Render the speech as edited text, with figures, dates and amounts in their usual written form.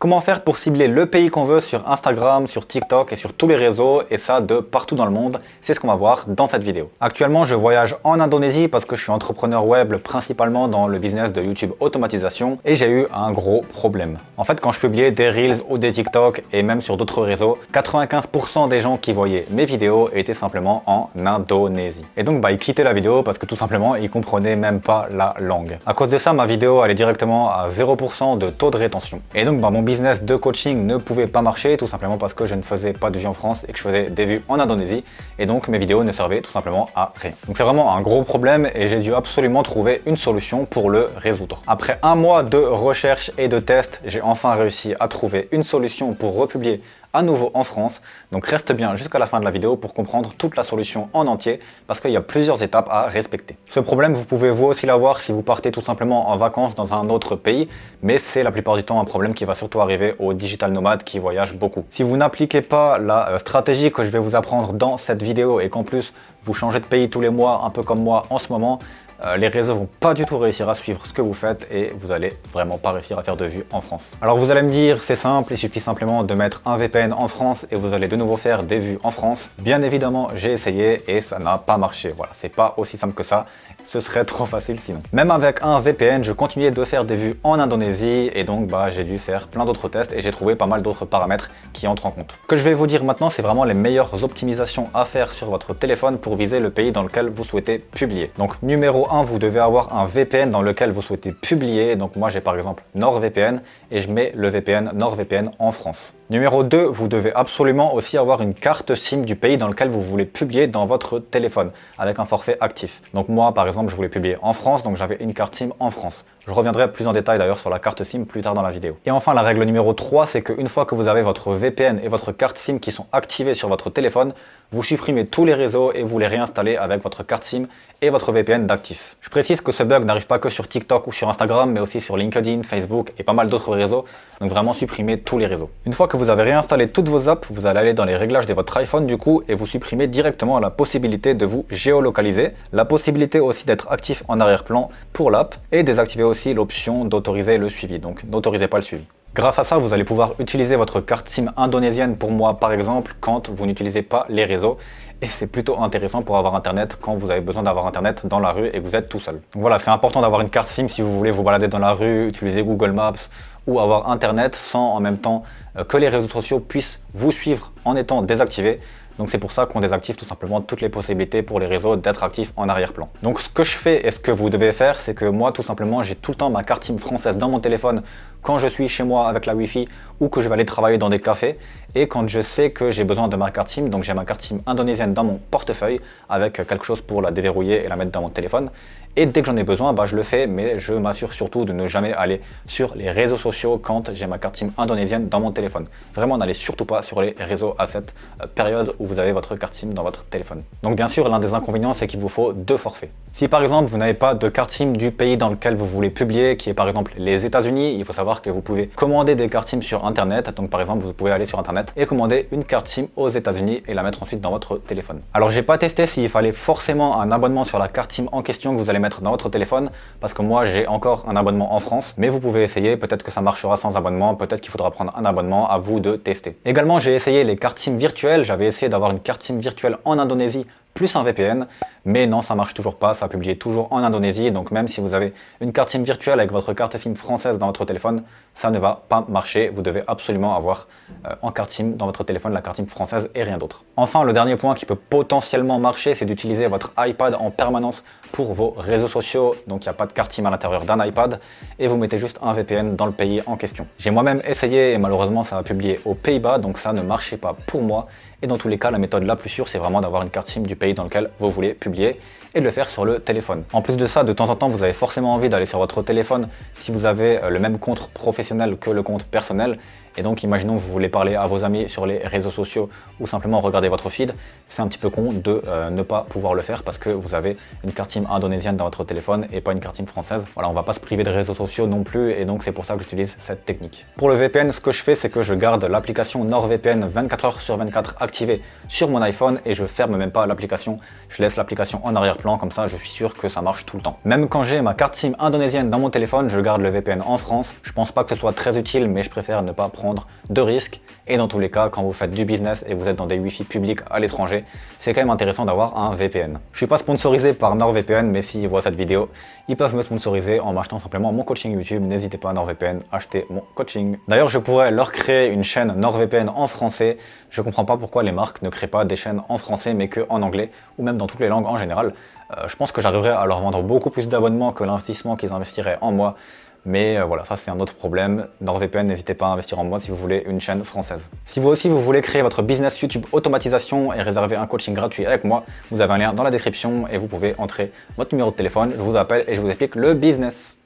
Comment faire pour cibler le pays qu'on veut sur Instagram, sur TikTok et sur tous les réseaux, et ça de partout dans le monde? C'est ce qu'on va voir dans cette vidéo. Actuellement, je voyage en Indonésie parce que je suis entrepreneur web principalement dans le business de YouTube automatisation et j'ai eu un gros problème. En fait, quand je publiais des Reels ou des TikTok et même sur d'autres réseaux, 95% des gens qui voyaient mes vidéos étaient simplement en Indonésie. Et donc, ils quittaient la vidéo parce que tout simplement, ils comprenaient même pas la langue. À cause de ça, ma vidéo allait directement à 0% de taux de rétention. Et donc, mon business de coaching ne pouvait pas marcher tout simplement parce que je ne faisais pas de vues en France et que je faisais des vues en Indonésie et donc mes vidéos ne servaient tout simplement à rien. Donc c'est vraiment un gros problème et j'ai dû absolument trouver une solution pour le résoudre. Après un mois de recherche et de tests, j'ai enfin réussi à trouver une solution pour republier à nouveau en France. Donc reste bien jusqu'à la fin de la vidéo pour comprendre toute la solution en entier parce qu'il y a plusieurs étapes à respecter. Ce problème, vous pouvez vous aussi l'avoir si vous partez tout simplement en vacances dans un autre pays, mais c'est la plupart du temps un problème qui va surtout arriver aux digital nomades qui voyagent beaucoup. Si vous n'appliquez pas la stratégie que je vais vous apprendre dans cette vidéo et qu'en plus vous changez de pays tous les mois, un peu comme moi en ce moment, les réseaux vont pas du tout réussir à suivre ce que vous faites et vous allez vraiment pas réussir à faire de vues en France. Alors vous allez me dire, c'est simple, il suffit simplement de mettre un VPN en France et vous allez de nouveau faire des vues en France. Bien évidemment, j'ai essayé et ça n'a pas marché. Voilà, c'est pas aussi simple que ça. Ce serait trop facile sinon. Même avec un VPN, je continuais de faire des vues en Indonésie et donc j'ai dû faire plein d'autres tests et j'ai trouvé pas mal d'autres paramètres qui entrent en compte. Ce que je vais vous dire maintenant, c'est vraiment les meilleures optimisations à faire sur votre téléphone pour viser le pays dans lequel vous souhaitez publier. Donc numéro 1, vous devez avoir un VPN dans lequel vous souhaitez publier. Donc moi j'ai par exemple NordVPN et je mets le VPN NordVPN en France. Numéro 2, vous devez absolument aussi avoir une carte SIM du pays dans lequel vous voulez publier dans votre téléphone avec un forfait actif. Donc moi par exemple je voulais publier en France, donc j'avais une carte SIM en France. Je reviendrai plus en détail d'ailleurs sur la carte SIM plus tard dans la vidéo. Et enfin la règle numéro 3, c'est qu'une fois que vous avez votre VPN et votre carte SIM qui sont activés sur votre téléphone, vous supprimez tous les réseaux et vous les réinstallez avec votre carte SIM et votre VPN d'actif. Je précise que ce bug n'arrive pas que sur TikTok ou sur Instagram, mais aussi sur LinkedIn, Facebook et pas mal d'autres réseaux. Donc vraiment supprimez tous les réseaux. Une fois que vous avez réinstallé toutes vos apps, vous allez aller dans les réglages de votre iPhone du coup et vous supprimez directement la possibilité de vous géolocaliser, la possibilité aussi d'être actif en arrière-plan pour l'app et désactiver aussi l'option d'autoriser le suivi. Donc n'autorisez pas le suivi. Grâce à ça, vous allez pouvoir utiliser votre carte SIM indonésienne pour moi par exemple quand vous n'utilisez pas les réseaux. Et c'est plutôt intéressant pour avoir internet quand vous avez besoin d'avoir internet dans la rue et que vous êtes tout seul. Donc voilà, c'est important d'avoir une carte SIM si vous voulez vous balader dans la rue, utiliser Google Maps ou avoir internet sans en même temps que les réseaux sociaux puissent vous suivre en étant désactivés. Donc c'est pour ça qu'on désactive tout simplement toutes les possibilités pour les réseaux d'être actifs en arrière-plan. Donc ce que je fais et ce que vous devez faire, c'est que moi tout simplement j'ai tout le temps ma carte SIM française dans mon téléphone quand je suis chez moi avec la Wi-Fi ou que je vais aller travailler dans des cafés et quand je sais que j'ai besoin de ma carte SIM, donc j'ai ma carte SIM indonésienne dans mon portefeuille avec quelque chose pour la déverrouiller et la mettre dans mon téléphone. Et dès que j'en ai besoin, je le fais, mais je m'assure surtout de ne jamais aller sur les réseaux sociaux quand j'ai ma carte SIM indonésienne dans mon téléphone. Vraiment, n'allez surtout pas sur les réseaux à cette période où vous avez votre carte SIM dans votre téléphone. Donc bien sûr, l'un des inconvénients, c'est qu'il vous faut 2 forfaits. Si par exemple, vous n'avez pas de carte SIM du pays dans lequel vous voulez publier, qui est par exemple les États-Unis, il faut savoir que vous pouvez commander des cartes SIM sur Internet. Donc par exemple, vous pouvez aller sur Internet et commander une carte SIM aux États-Unis et la mettre ensuite dans votre téléphone. Alors j'ai pas testé s'il fallait forcément un abonnement sur la carte SIM en question que vous allez mettre dans votre téléphone parce que moi j'ai encore un abonnement en France, mais vous pouvez essayer, peut-être que ça marchera sans abonnement, peut-être qu'il faudra prendre un abonnement, à vous de tester. Également j'ai essayé les cartes SIM virtuelles, j'avais essayé d'avoir une carte SIM virtuelle en Indonésie plus un VPN, mais non, ça marche toujours pas, ça publie toujours en Indonésie, donc même si vous avez une carte SIM virtuelle avec votre carte SIM française dans votre téléphone, ça ne va pas marcher, vous devez absolument avoir en carte SIM dans votre téléphone la carte SIM française et rien d'autre. Enfin, le dernier point qui peut potentiellement marcher, c'est d'utiliser votre iPad en permanence pour vos réseaux sociaux, donc il n'y a pas de carte SIM à l'intérieur d'un iPad, et vous mettez juste un VPN dans le pays en question. J'ai moi-même essayé et malheureusement ça a publié aux Pays-Bas, donc ça ne marchait pas pour moi, et dans tous les cas, la méthode la plus sûre, c'est vraiment d'avoir une carte SIM du pays dans lequel vous voulez publier et de le faire sur le téléphone. En plus de ça, de temps en temps, vous avez forcément envie d'aller sur votre téléphone si vous avez le même compte professionnel que le compte personnel. Et donc, imaginons que vous voulez parler à vos amis sur les réseaux sociaux ou simplement regarder votre feed. C'est un petit peu con de ne pas pouvoir le faire parce que vous avez une carte SIM indonésienne dans votre téléphone et pas une carte SIM française. Voilà, on va pas se priver de réseaux sociaux non plus et donc c'est pour ça que j'utilise cette technique. Pour le VPN, ce que je fais, c'est que je garde l'application NordVPN 24h/24 activée sur mon iPhone et je ferme même pas l'application. Je laisse l'application en arrière-plan, comme ça je suis sûr que ça marche tout le temps. Même quand j'ai ma carte SIM indonésienne dans mon téléphone, je garde le VPN en France. Je pense pas que ce soit très utile, mais je préfère ne pas prendre de risques. Et dans tous les cas, quand vous faites du business et vous êtes dans des Wi-Fi publics à l'étranger, c'est quand même intéressant d'avoir un VPN. Je suis pas sponsorisé par NordVPN, mais s'ils voient cette vidéo, ils peuvent me sponsoriser en m'achetant simplement mon coaching YouTube. N'hésitez pas à NordVPN, achetez mon coaching. D'ailleurs, je pourrais leur créer une chaîne NordVPN en français. Je comprends pas pourquoi les marques ne créent pas des chaînes en français, mais que en anglais, ou même dans toutes les langues en général. Je pense que j'arriverai à leur vendre beaucoup plus d'abonnements que l'investissement qu'ils investiraient en moi. Mais voilà, ça c'est un autre problème. NordVPN, n'hésitez pas à investir en moi si vous voulez une chaîne française. Si vous aussi vous voulez créer votre business YouTube automatisation et réserver un coaching gratuit avec moi, vous avez un lien dans la description et vous pouvez entrer votre numéro de téléphone, je vous appelle et je vous explique le business.